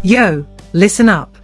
Yo, listen up.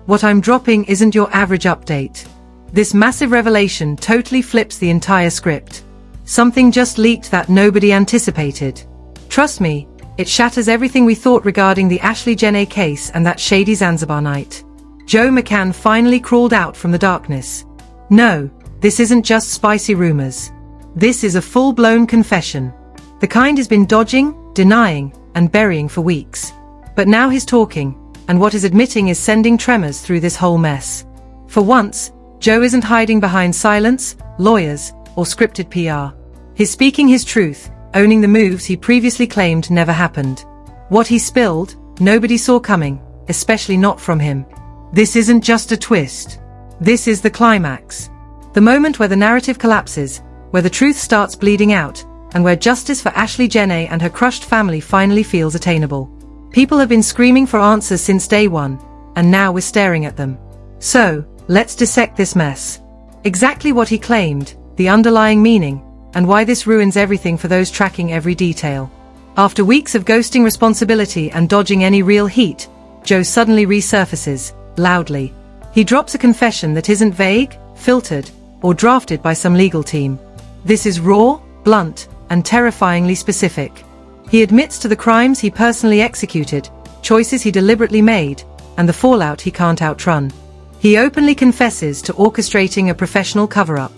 What I'm dropping isn't your average update. This massive revelation totally flips the entire script. Something just leaked that nobody anticipated. Trust me, it shatters everything we thought regarding the Ashlee Jenae case and that shady Zanzibar night. Joe McCann finally crawled out from the darkness. No, this isn't just spicy rumors. This is a full-blown confession. The kind he's been dodging, denying, and burying for weeks. But now he's talking, and what he's admitting is sending tremors through this whole mess. For once, Joe isn't hiding behind silence, lawyers, or scripted PR. He's speaking his truth, owning the moves he previously claimed never happened. What he spilled, nobody saw coming, especially not from him. This isn't just a twist. This is the climax. The moment where the narrative collapses, where the truth starts bleeding out, and where justice for Ashlee Jenae and her crushed family finally feels attainable. People have been screaming for answers since day one, and now we're staring at them. So, let's dissect this mess. Exactly what he claimed, the underlying meaning, and why this ruins everything for those tracking every detail. After weeks of ghosting responsibility and dodging any real heat, Joe suddenly resurfaces, loudly. He drops a confession that isn't vague, filtered, or drafted by some legal team. This is raw, blunt, and terrifyingly specific. He admits to the crimes he personally executed, choices he deliberately made, and the fallout he can't outrun. He openly confesses to orchestrating a professional cover-up.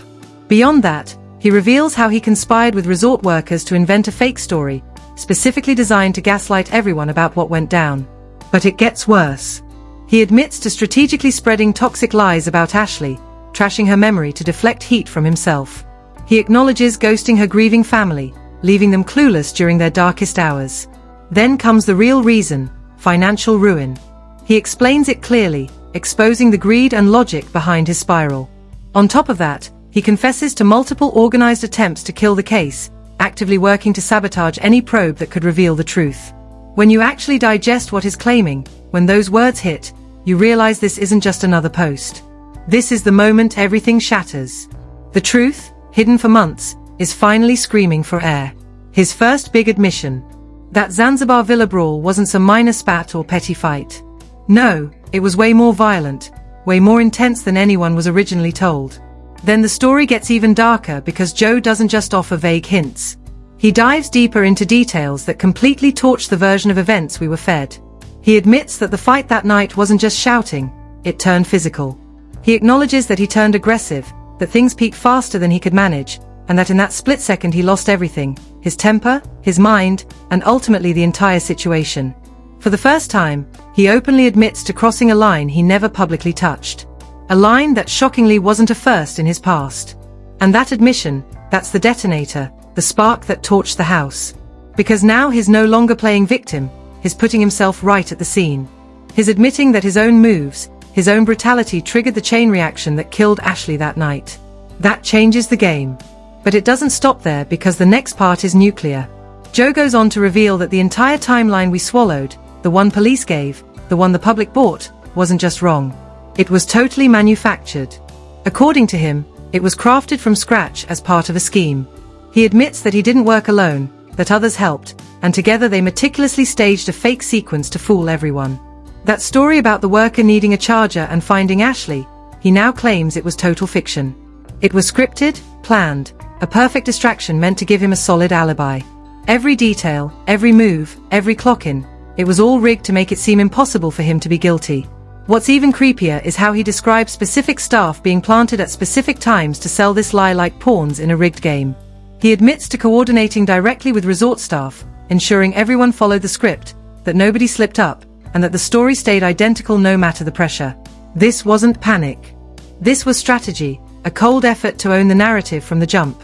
Beyond that, he reveals how he conspired with resort workers to invent a fake story, specifically designed to gaslight everyone about what went down. But it gets worse. He admits to strategically spreading toxic lies about Ashlee, trashing her memory to deflect heat from himself. He acknowledges ghosting her grieving family, leaving them clueless during their darkest hours. Then comes the real reason: financial ruin. He explains it clearly, exposing the greed and logic behind his spiral. On top of that, he confesses to multiple organized attempts to kill the case, actively working to sabotage any probe that could reveal the truth. When you actually digest what he's claiming, when those words hit, you realize this isn't just another post. This is the moment everything shatters. The truth, hidden for months, is finally screaming for air. His first big admission. That Zanzibar villa brawl wasn't some minor spat or petty fight. No, it was way more violent, way more intense than anyone was originally told. Then the story gets even darker because Joe doesn't just offer vague hints. He dives deeper into details that completely torch the version of events we were fed. He admits that the fight that night wasn't just shouting, it turned physical. He acknowledges that he turned aggressive, that things peaked faster than he could manage, and that in that split second he lost everything: his temper, his mind, and ultimately the entire situation. For the first time, he openly admits to crossing a line he never publicly touched. A line that shockingly wasn't a first in his past. And that admission, that's the detonator, the spark that torched the house. Because now he's no longer playing victim, he's putting himself right at the scene. He's admitting that his own moves, his own brutality triggered the chain reaction that killed Ashlee that night. That changes the game. But it doesn't stop there, because the next part is nuclear. Joe goes on to reveal that the entire timeline we swallowed, the one police gave, the one the public bought, wasn't just wrong. It was totally manufactured. According to him, it was crafted from scratch as part of a scheme. He admits that he didn't work alone, that others helped, and together they meticulously staged a fake sequence to fool everyone. That story about the worker needing a charger and finding Ashlee, he now claims it was total fiction. It was scripted, planned, a perfect distraction meant to give him a solid alibi. Every detail, every move, every clock-in, it was all rigged to make it seem impossible for him to be guilty. What's even creepier is how he describes specific staff being planted at specific times to sell this lie like pawns in a rigged game. He admits to coordinating directly with resort staff, ensuring everyone followed the script, that nobody slipped up, and that the story stayed identical no matter the pressure. This wasn't panic. This was strategy, a cold effort to own the narrative from the jump.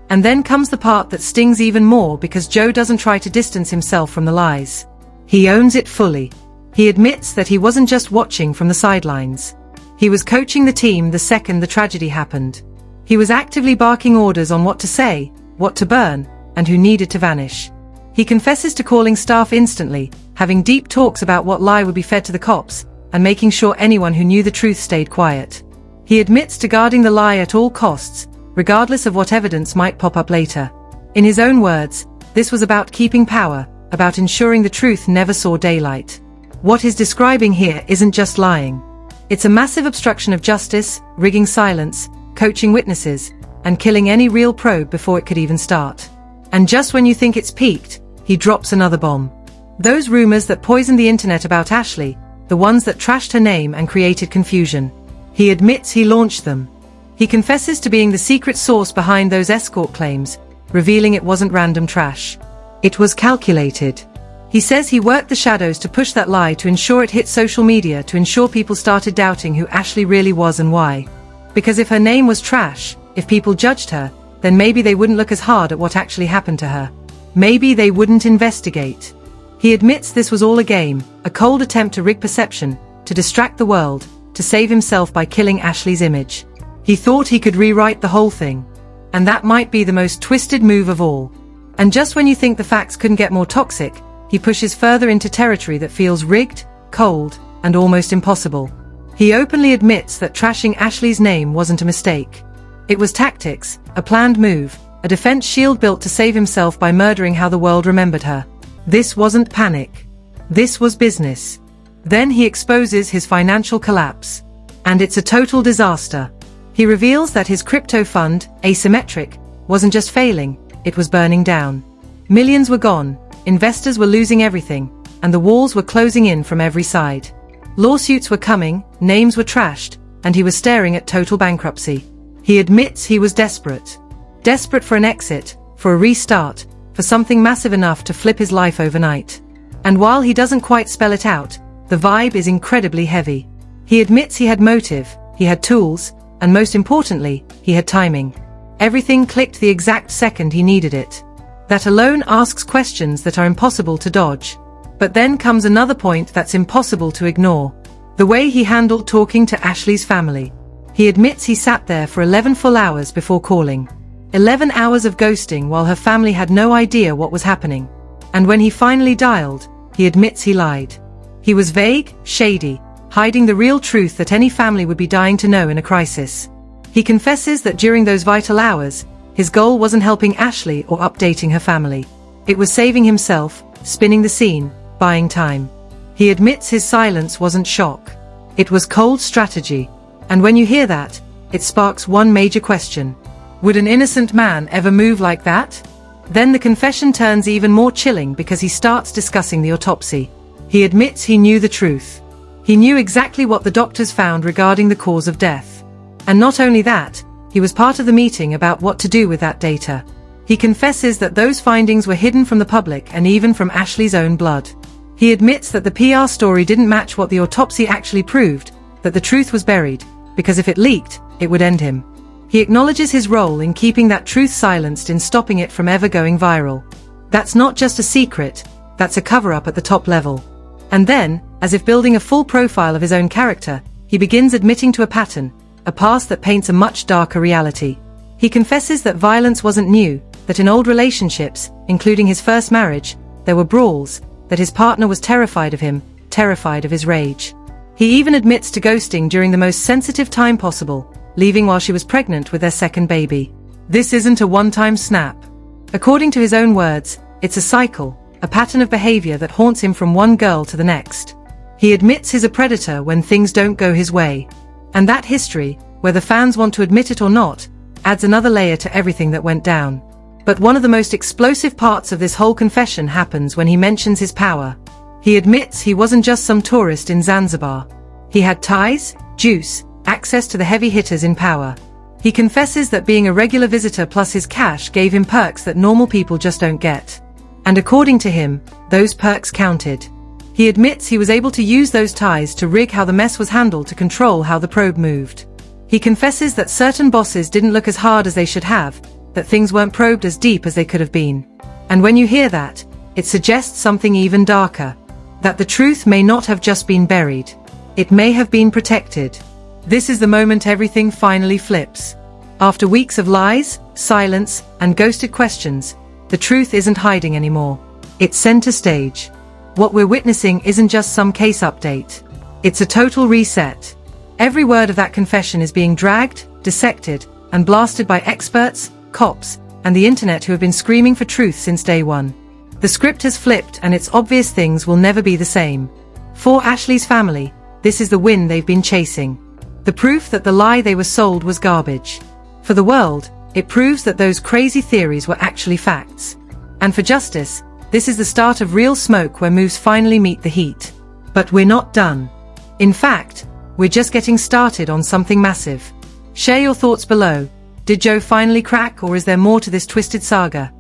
And then comes the part that stings even more, because Joe doesn't try to distance himself from the lies. He owns it fully. He admits that he wasn't just watching from the sidelines. He was coaching the team the second the tragedy happened. He was actively barking orders on what to say, what to burn, and who needed to vanish. He confesses to calling staff instantly, having deep talks about what lie would be fed to the cops, and making sure anyone who knew the truth stayed quiet. He admits to guarding the lie at all costs, regardless of what evidence might pop up later. In his own words, this was about keeping power, about ensuring the truth never saw daylight. What he's describing here isn't just lying. It's a massive obstruction of justice, rigging silence, coaching witnesses, and killing any real probe before it could even start. And just when you think it's peaked, he drops another bomb. Those rumors that poisoned the internet about Ashlee, the ones that trashed her name and created confusion. He admits he launched them. He confesses to being the secret source behind those escort claims, revealing it wasn't random trash. It was calculated. He says he worked the shadows to push that lie to ensure it hit social media, to ensure people started doubting who Ashlee really was and why. Because if her name was trash, if people judged her, then maybe they wouldn't look as hard at what actually happened to her. Maybe they wouldn't investigate. He admits this was all a game, a cold attempt to rig perception, to distract the world, to save himself by killing Ashlee's image. He thought he could rewrite the whole thing. And that might be the most twisted move of all. And just when you think the facts couldn't get more toxic, he pushes further into territory that feels rigged, cold, and almost impossible. He openly admits that trashing Ashlee's name wasn't a mistake. It was tactics, a planned move, a defense shield built to save himself by murdering how the world remembered her. This wasn't panic. This was business. Then he exposes his financial collapse. And it's a total disaster. He reveals that his crypto fund, Asymmetric, wasn't just failing, it was burning down. Millions were gone, investors were losing everything, and the walls were closing in from every side. Lawsuits were coming, names were trashed, and he was staring at total bankruptcy. He admits he was desperate. Desperate for an exit, for a restart, for something massive enough to flip his life overnight. And while he doesn't quite spell it out, the vibe is incredibly heavy. He admits he had motive, he had tools, and most importantly, he had timing. Everything clicked the exact second he needed it. That alone asks questions that are impossible to dodge. But then comes another point that's impossible to ignore. The way he handled talking to Ashlee's family. He admits he sat there for 11 full hours before calling. 11 hours of ghosting while her family had no idea what was happening. And when he finally dialed, he admits he lied. He was vague, shady, hiding the real truth that any family would be dying to know in a crisis. He confesses that during those vital hours, his goal wasn't helping Ashlee or updating her family. It was saving himself, spinning the scene, buying time. He admits his silence wasn't shock. It was cold strategy. And when you hear that, it sparks one major question. Would an innocent man ever move like that? Then the confession turns even more chilling because he starts discussing the autopsy. He admits he knew the truth. He knew exactly what the doctors found regarding the cause of death. And not only that, he was part of the meeting about what to do with that data. He confesses that those findings were hidden from the public and even from Ashlee's own blood. He admits that the PR story didn't match what the autopsy actually proved, that the truth was buried, because if it leaked, it would end him. He acknowledges his role in keeping that truth silenced, in stopping it from ever going viral. That's not just a secret, that's a cover-up at the top level. And then, as if building a full profile of his own character, he begins admitting to a pattern, a past that paints a much darker reality. He confesses that violence wasn't new, that in old relationships, including his first marriage, there were brawls, that his partner was terrified of him, terrified of his rage. He even admits to ghosting during the most sensitive time possible, leaving while she was pregnant with their second baby. This isn't a one-time snap. According to his own words, it's a cycle, a pattern of behavior that haunts him from one girl to the next. He admits he's a predator when things don't go his way. And that history, whether fans want to admit it or not, adds another layer to everything that went down. But one of the most explosive parts of this whole confession happens when he mentions his power. He admits he wasn't just some tourist in Zanzibar. He had ties, juice, access to the heavy hitters in power. He confesses that being a regular visitor plus his cash gave him perks that normal people just don't get. And according to him, those perks counted. He admits he was able to use those ties to rig how the mess was handled, to control how the probe moved. He confesses that certain bosses didn't look as hard as they should have, that things weren't probed as deep as they could have been. And when you hear that, it suggests something even darker. That the truth may not have just been buried. It may have been protected. This is the moment everything finally flips. After weeks of lies, silence, and ghosted questions, the truth isn't hiding anymore. It's center stage. What we're witnessing isn't just some case update. It's a total reset. Every word of that confession is being dragged, dissected, and blasted by experts, cops, and the internet who have been screaming for truth since day one. The script has flipped, and it's obvious things will never be the same. For Ashlee's family, this is the win they've been chasing. The proof that the lie they were sold was garbage. For the world, it proves that those crazy theories were actually facts. And for justice, this is the start of real smoke where moves finally meet the heat. But we're not done. In fact, we're just getting started on something massive. Share your thoughts below. Did Joe finally crack, or is there more to this twisted saga?